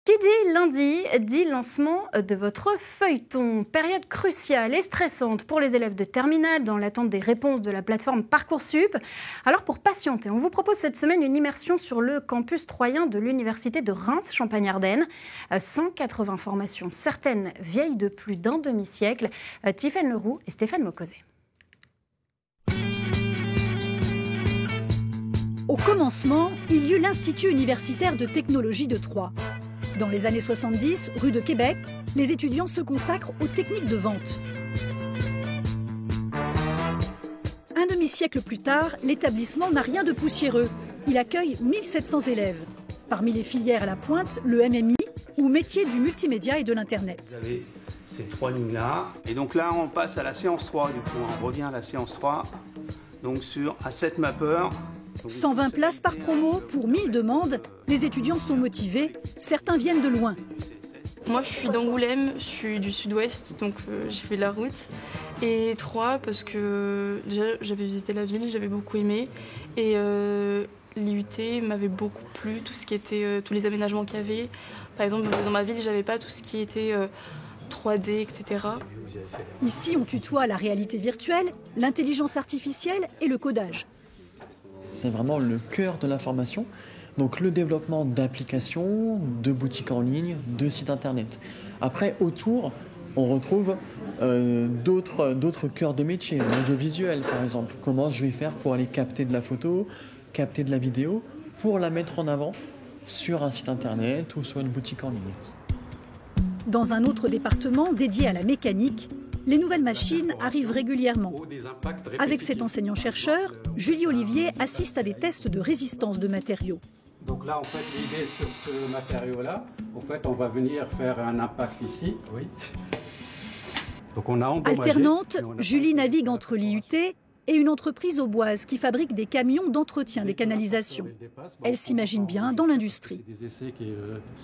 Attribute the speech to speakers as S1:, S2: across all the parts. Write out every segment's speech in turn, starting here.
S1: Qui dit lundi dit lancement de votre feuilleton. Période cruciale et stressante pour les élèves de terminale dans l'attente des réponses de la plateforme Parcoursup. Alors pour patienter, on vous propose cette semaine une immersion sur le campus troyen de l'université de Reims-Champagne-Ardenne. 180 formations, certaines vieilles de plus d'un demi-siècle. Tiffaine Leroux et Stéphane Mocozé.
S2: Au commencement, il y eut l'Institut universitaire de technologie de Troyes. Dans les années 70, rue de Québec, les étudiants se consacrent aux techniques de vente. Un demi-siècle plus tard, l'établissement n'a rien de poussiéreux. Il accueille 1700 élèves. Parmi les filières à la pointe, le MMI, ou métier du multimédia et de l'Internet.
S3: Vous avez ces trois lignes-là. Et donc là, on passe à la séance 3, du coup. On revient à la séance 3, donc sur Asset Mapper.
S2: 120 places par promo pour 1000 demandes. Les étudiants sont motivés. Certains viennent de loin.
S4: Moi, je suis d'Angoulême, je suis du sud-ouest, donc j'ai fait la route. Et Troyes, parce que déjà, j'avais visité la ville, j'avais beaucoup aimé. Et l'IUT m'avait beaucoup plu, tout ce qui était, tous les aménagements qu'il y avait. Par exemple, dans ma ville, j'avais pas tout ce qui était 3D, etc.
S2: Ici, on tutoie la réalité virtuelle, l'intelligence artificielle et le codage.
S5: C'est vraiment le cœur de l'information. Donc le développement d'applications, de boutiques en ligne, de sites internet. Après, autour, on retrouve d'autres cœurs de métier. L'audiovisuel, par exemple. Comment je vais faire pour aller capter de la photo, capter de la vidéo, pour la mettre en avant sur un site internet ou sur une boutique en ligne.
S2: Dans un autre département dédié à la mécanique, les nouvelles machines arrivent régulièrement. Avec cet enseignant-chercheur, Julie Olivier assiste à des tests de résistance de matériaux.
S6: Donc là, en fait, l'idée sur ce matériau-là, en fait, on va venir faire un impact ici. Oui. Donc on a endommagé.
S2: Alternante, Julie navigue entre l'IUT et une entreprise auboise qui fabrique des camions d'entretien des canalisations. Elle s'imagine bien dans l'industrie.
S6: C'est des essais qui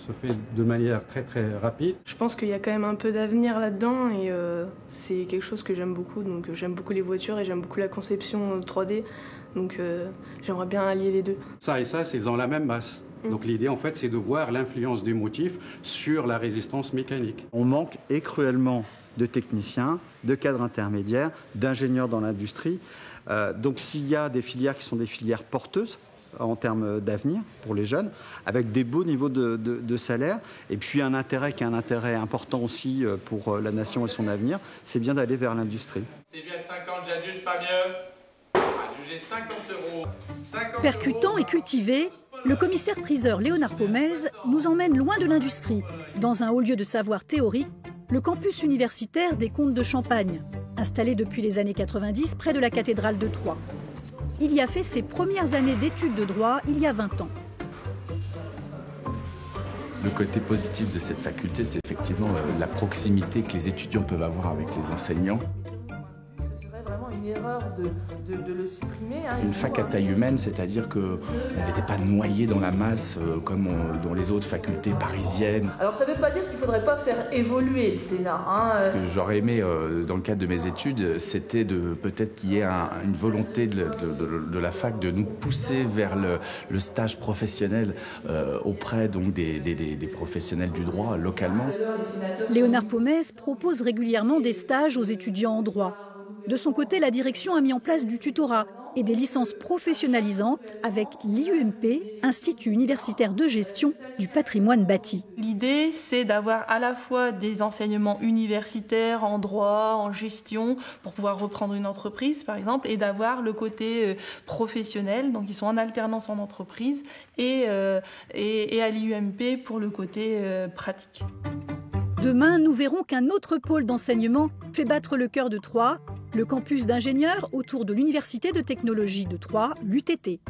S6: se font de manière très très rapide.
S7: Je pense qu'il y a quand même un peu d'avenir là-dedans et c'est quelque chose que j'aime beaucoup. Donc j'aime beaucoup les voitures et j'aime beaucoup la conception 3D. Donc j'aimerais bien allier les deux.
S6: Ça et ça, c'est dans la même masse. Donc l'idée, en fait, c'est de voir l'influence du motif sur la résistance mécanique.
S8: On manque cruellement de techniciens, de cadres intermédiaires, d'ingénieurs dans l'industrie. Donc s'il y a des filières qui sont des filières porteuses en termes d'avenir pour les jeunes, avec des beaux niveaux de salaire, et puis un intérêt qui est un intérêt important aussi pour la nation et son avenir, c'est bien d'aller vers l'industrie.
S9: C'est bien 50, j'adjuge pas mieux. Adjugez 50 €. 50
S2: Percutant et cultivé, le commissaire-priseur Léonard Pomez nous emmène loin de l'industrie, dans un haut lieu de savoir théorique, le campus universitaire des Comtes de Champagne, installé depuis les années 90 près de la cathédrale de Troyes. Il y a fait ses premières années d'études de droit il y a 20 ans.
S10: Le côté positif de cette faculté, c'est effectivement la proximité que les étudiants peuvent avoir avec les enseignants.
S11: Ce serait vraiment une erreur de le supprimer.
S10: Une fac à taille humaine, c'est-à-dire qu'on n'était pas noyé dans la masse comme dans les autres facultés parisiennes.
S11: Alors ça ne veut pas dire qu'il ne faudrait pas faire évoluer le Sénat.
S10: Ce que j'aurais aimé dans le cadre de mes études, c'était peut-être qu'il y ait une volonté de la fac de nous pousser vers le stage professionnel auprès donc, des professionnels du droit localement.
S2: Léonard Pomez propose régulièrement des stages aux étudiants en droit. De son côté, la direction a mis en place du tutorat et des licences professionnalisantes avec l'IUMP, Institut universitaire de gestion du patrimoine bâti.
S12: L'idée, c'est d'avoir à la fois des enseignements universitaires en droit, en gestion, pour pouvoir reprendre une entreprise, par exemple, et d'avoir le côté professionnel, donc ils sont en alternance en entreprise, et à l'IUMP pour le côté pratique.
S2: Demain, nous verrons qu'un autre pôle d'enseignement fait battre le cœur de Troyes, le campus d'ingénieurs autour de l'Université de technologie de Troyes, l'UTT.